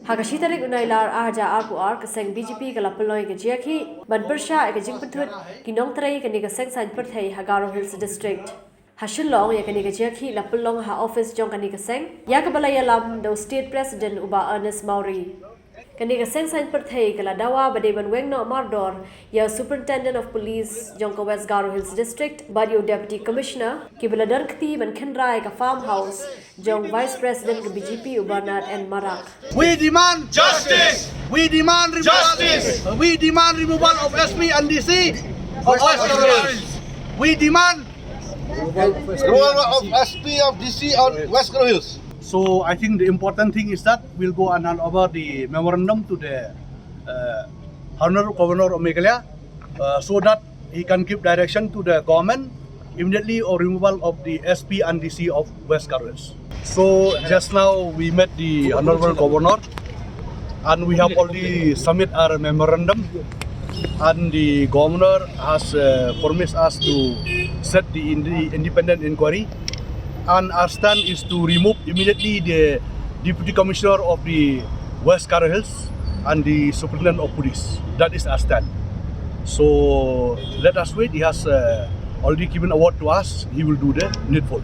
Hakashi tarik unailar arja arpu ar kaseng BJP kalapaloi ke jiaki ban persha ke jingputut kinong trai ke ni kaseng sain perthei Garo Hills district. Hashilong ya ke ni jiaki lapalong ha office jong ke ni kaseng ya ke balaya lam do state president uba Ernest Mauri. Kani kaseng sain perthei kala Dawa badeban wengno mardor ya superintendent of police jong ka West Garo Hills district badio deputy commissioner ki beladan kti ban khenrai ka farmhouse jong vice president ke BJP Ubanat and Marak. We demand Justice! We demand removal. Justice! We demand removal of SP and DC of West Garo Hills. We demand Removal of SP of DC on West Garo Hills. So I think the important thing is that we'll go and hand over the memorandum to the Honorable Governor of Meghalaya so that he can give direction to the government immediately or removal of the SP and DC of West Garo Hills. So just now we met the Honorable Governor and we have already submit our memorandum and the Governor has promised us to set the independent inquiry. And our stand is to remove immediately the Deputy Commissioner of the West Garo Hills and the Superintendent of Police. That is our stand. So let us wait. He has already given a word to us. He will do the needful.